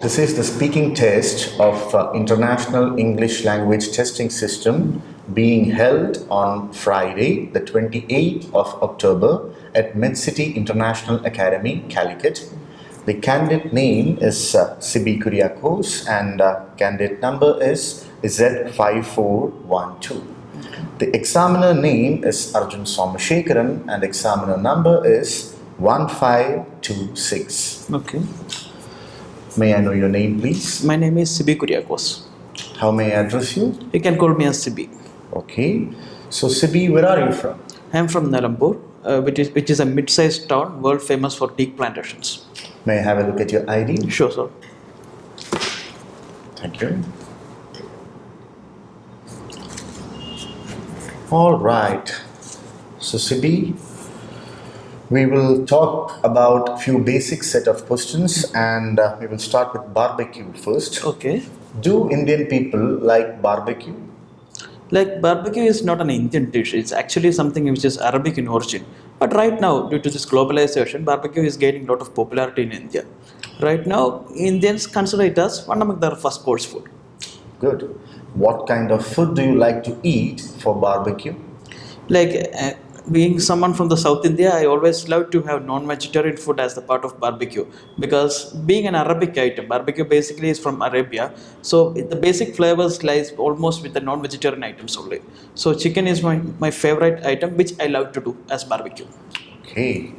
This is the speaking test of International English Language Testing System being held on Friday, the 28th of October at MedCity International Academy, Calicut. The candidate name is Sibi Kuriakos and candidate number is Z5412. The examiner name is Arjun Somashekaran and examiner number is 1526. Okay. May I know your name, please? My name is Sibi Kuriakos. How may I address you? You can call me as Sibi. Okay. So, Sibi, where are you from? I am from Nalampur, which is a mid-sized town world famous for teak plantations. May I have a look at your ID? Sure, sir. Thank you. All right. So, Sibi, we will talk about few basic set of questions and we will start with barbecue first. Okay. Do Indian people like barbecue? Like barbecue is not an Indian dish. It's actually something which is Arabic in origin. But right now, due to this globalization, barbecue is gaining a lot of popularity in India. Right now, Indians consider it as one among their first course food. Good. What kind of food do you like to eat for barbecue? Like being someone from the South India, I always love to have non-vegetarian food as the part of barbecue because being an Arabic item, barbecue basically is from Arabia. So the basic flavors lies almost with the non-vegetarian items only. So chicken is my favorite item which I love to do as barbecue. Okay.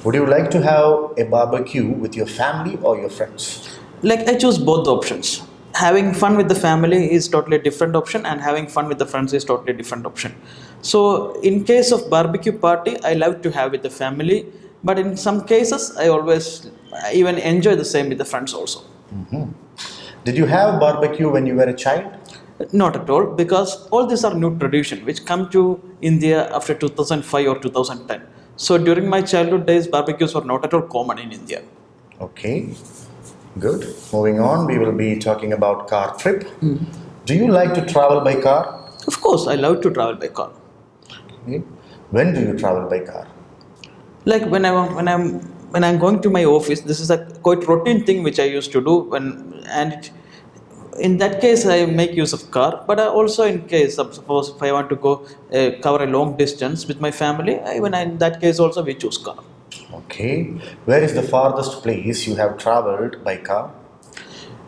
Would you like to have a barbecue with your family or your friends? Like I choose both the options. Having fun with the family is totally different option and having fun with the friends is totally different option. So in case of barbecue party, I love to have with the family, but in some cases I always even enjoy the same with the friends also. Did you have barbecue when you were a child? Not at all, because all these are new tradition which come to India after 2005 or 2010. So during my childhood days, barbecues were not at all common in India. Okay. Good. Moving on, we will be talking about car trip. Do you like to travel by car? Of course, I love to travel by car. Okay. When do you travel by car? Like when I'm going to my office, this is a quite routine thing which I used to do in that case I make use of car. But I also in case of suppose if I want to go cover a long distance with my family, in that case also we choose car. Okay. Where is the farthest place you have traveled by car?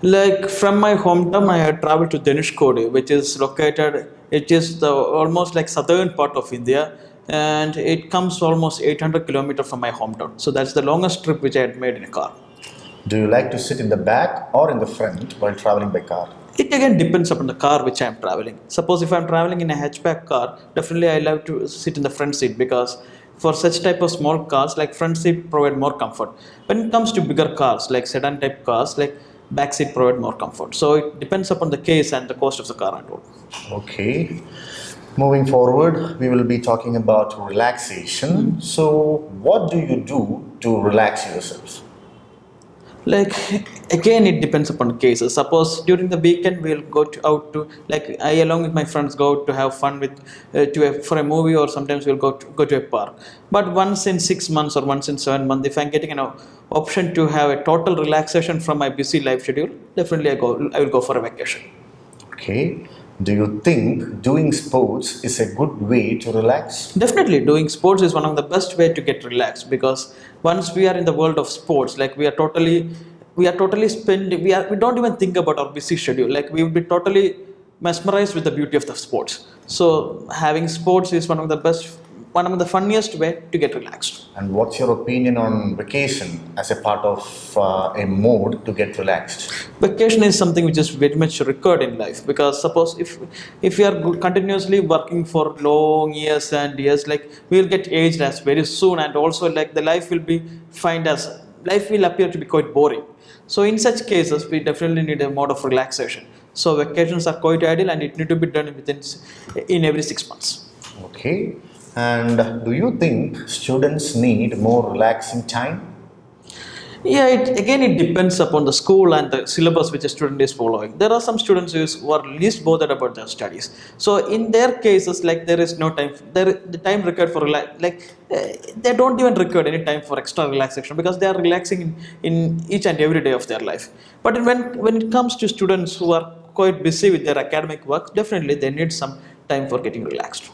Like from my hometown, I had traveled to Dhanushkodi, which is located. It is the almost like southern part of India, and it comes almost 800 kilometers from my hometown. So that's the longest trip which I had made in a car. Do you like to sit in the back or in the front while traveling by car? It again depends upon the car which I am traveling. Suppose if I am traveling in a hatchback car, definitely I love to sit in the front seat because for such type of small cars, like front seat provide more comfort. When it comes to bigger cars, like sedan type cars, like back seat provide more comfort. So it depends upon the case and the cost of the car and all. Okay. Moving forward, we will be talking about relaxation. So, what do you do to relax yourself? Like again, it depends upon the cases. Suppose during the weekend we'll out to like I along with my friends go out to have fun with for a movie or sometimes we'll go to a park. But once in 6 months or once in 7 months, if I'm getting an option to have a total relaxation from my busy life schedule, definitely I will go for a vacation. Okay. Do you think doing sports is a good way to relax? Definitely, doing sports is one of the best way to get relaxed because once we are in the world of sports, like we are totally spending, we don't even think about our busy schedule. Like we will be totally mesmerized with the beauty of the sports. So having sports is one of the funniest way to get relaxed. And what's your opinion on vacation as a part of a mode to get relaxed? Vacation is something which is very much required in life because suppose if we are continuously working for long years and years, like we will get aged as very soon, and also like the life will appear to be quite boring. So in such cases, we definitely need a mode of relaxation. So vacations are quite ideal, and it need to be done in every 6 months. Okay. And do you think students need more relaxing time? Yeah, it depends upon the school and the syllabus which a student is following. There are some students who are least bothered about their studies. So in their cases, like there is no time. The time required for they don't even require any time for extra relaxation because they are relaxing in each and every day of their life. But when it comes to students who are quite busy with their academic work, definitely they need some time for getting relaxed.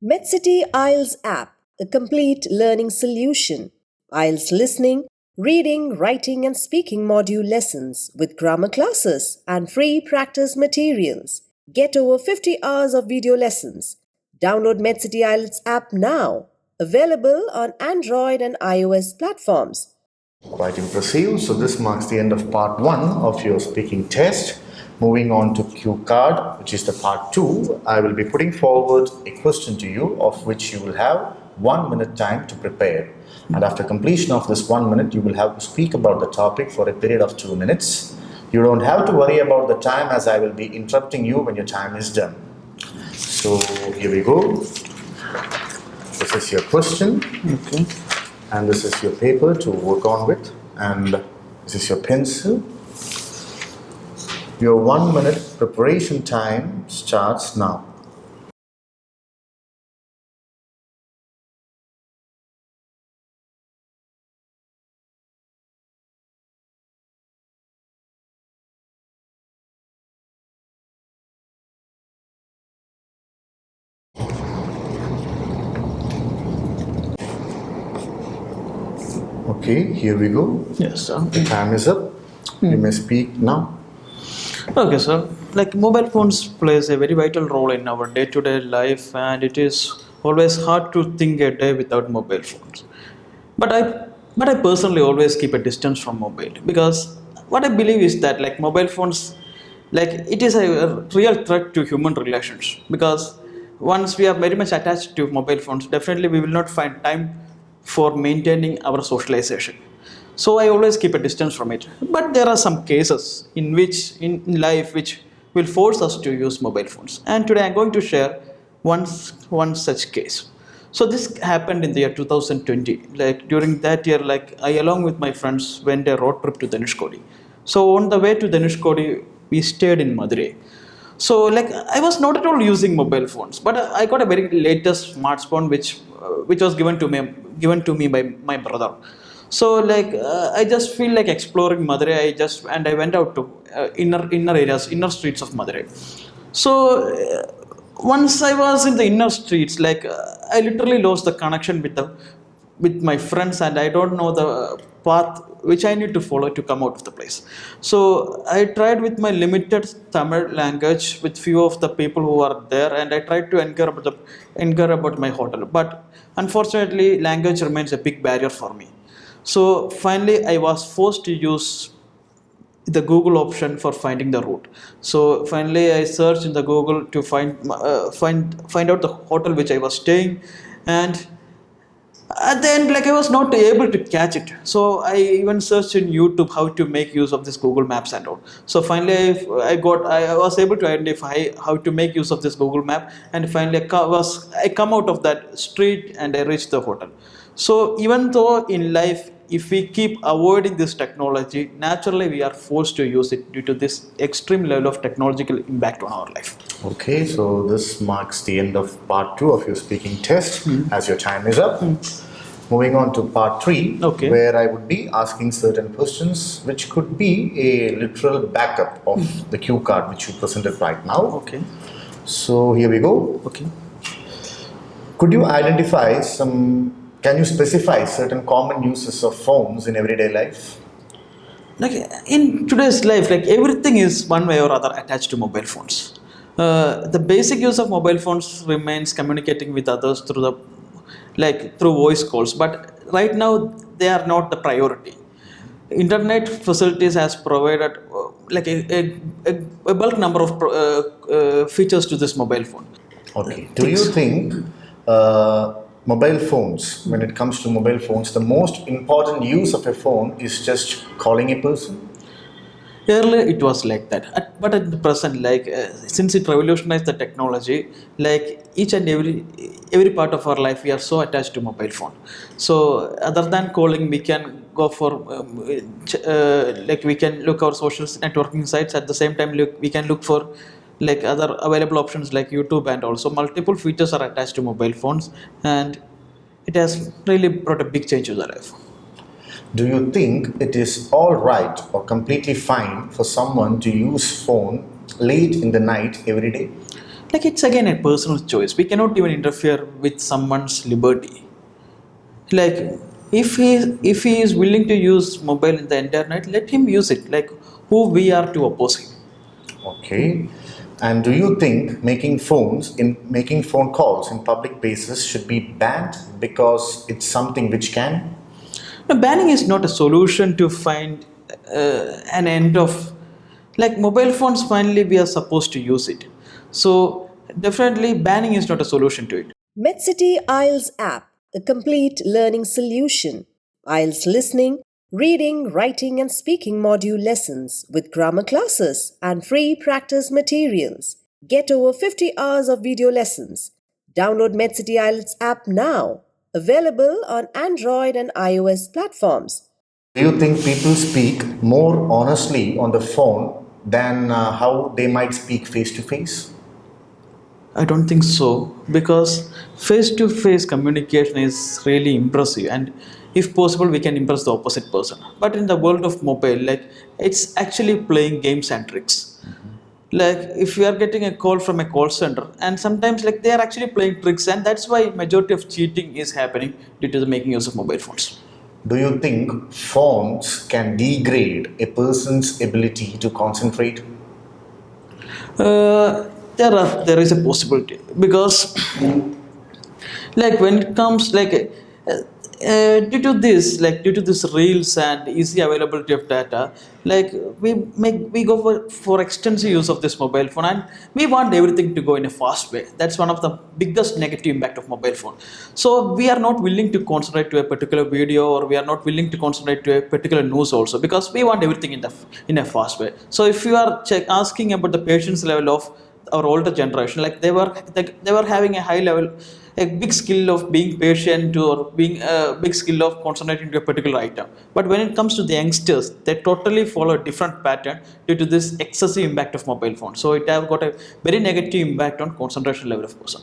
MedCity IELTS app, a complete learning solution. IELTS listening, reading, writing, and speaking module lessons with grammar classes and free practice materials. Get over 50 hours of video lessons. Download MedCity IELTS app now. Available on Android and iOS platforms. Quite impressive. So this marks the end of part 1 of your speaking test. Moving on to cue card, which is the part 2, I will be putting forward a question to you of which you will have 1 minute time to prepare. And after completion of this 1 minute, you will have to speak about the topic for a period of 2 minutes. You don't have to worry about the time as I will be interrupting you when your time is done. So here we go. This is your question. Okay. And this is your paper to work on with, and this is your pencil. Your 1 minute preparation time starts now. Okay, here we go. Yes, sir. The time is up. You may speak now. Okay, sir. Like mobile phones plays a very vital role in our day-to-day life, and it is always hard to think a day without mobile phones. But I, but I personally always keep a distance from mobile because what I believe is that like mobile phones, like it is a real threat to human relations because once we are very much attached to mobile phones, definitely we will not find time for maintaining our socialization. So I always keep a distance from it. But there are some cases in which in life which will force us to use mobile phones. And today I'm going to share one such case. So this happened in the year 2020. Like during that year, like I along with my friends went a road trip to Dhanushkodi. So on the way to Dhanushkodi, we stayed in Madurai. So like I was not at all using mobile phones, but I got a very latest smartphone which was given to me by my brother. So like I just feel like exploring Madurai. I went out to inner areas, inner streets of Madurai. So once I was in the inner streets, like I literally lost the connection with my friends, and I don't know the path which I need to follow to come out of the place. So I tried with my limited Tamil language with few of the people who are there, and I tried to inquire about my hotel. But unfortunately, language remains a big barrier for me. So finally, I was forced to use the Google option for finding the route. So finally, I searched in the Google to find out the hotel which I was staying, and at the end, like I was not able to catch it. So I even searched in YouTube how to make use of this Google Maps and all. So finally, I was able to identify how to make use of this Google Map, and finally I come out of that street and I reached the hotel. So even though in life, if we keep avoiding this technology, naturally we are forced to use it due to this extreme level of technological impact on our life. Okay, so this marks the end of part 2 of your speaking test as your time is up. Moving on to part 3, Okay. where I would be asking certain questions which could be a literal backup of the cue card which you presented right now. Okay. So here we go. Okay. Could you can you specify certain common uses of phones in everyday life? Like in today's life, like everything is one way or other attached to mobile phones. The basic use of mobile phones remains communicating with others through voice calls, but right now they are not the priority. Internet facilities has provided a bulk number of features to this mobile phone. Okay. Do you think uh, mobile phones, when it comes to mobile phones, the most important use of a phone is just calling a person? Earlier it was like that. But at the present, like since it revolutionized the technology, like each and every part of our life we are so attached to mobile phone. So other than calling, we can go for like we can look our social networking sites. At the same time, we can look for like other available options like YouTube, and also multiple features are attached to mobile phones, and it has really brought a big change to the life. Do you think it is all right or completely fine for someone to use phone late in the night every day? Like it's again a personal choice. We cannot even interfere with someone's liberty. Like if he is willing to use mobile in the internet, let him use it. Like who we are to oppose him? Okay. And do you think making phone calls in public places should be banned because it's something which can? Now, banning is not a solution to find an end of, like mobile phones. Finally, we are supposed to use it. So definitely, banning is not a solution to it. MedCity IELTS app, a complete learning solution. IELTS listening, reading, writing, and speaking module lessons with grammar classes and free practice materials. Get over 50 hours of video lessons. Download MedCity IELTS app now. Available on Android and iOS platforms. Do you think people speak more honestly on the phone than how they might speak face to face? I don't think so, because face-to-face communication is really impressive, and if possible, we can impress the opposite person. But in the world of mobile, like it's actually playing games and tricks. Like if we are getting a call from a call center, and sometimes like they are actually playing tricks, and that's why majority of cheating is happening due to the making use of mobile phones. Do you think phones can degrade a person's ability to concentrate? There is a possibility, because like when it comes due to this reels and easy availability of data, like we go for extensive use of this mobile phone, and we want everything to go in a fast way. That's one of the biggest negative impact of mobile phone. So we are not willing to concentrate to a particular video, or we are not willing to concentrate to a particular news also, because we want everything in a fast way. So if you are asking about the patience level of our older generation, like they were having a high level, a big skill of being patient, or being a big skill of concentrating to a particular item. But when it comes to the youngsters, they totally follow a different pattern due to this excessive impact of mobile phone. So it have got a very negative impact on concentration level of person.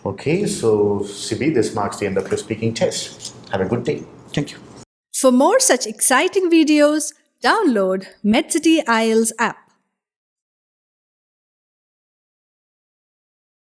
Okay, so Sibi, this marks the end of your speaking test. Have a good day. Thank you. For more such exciting videos, download MedCity IELTS app.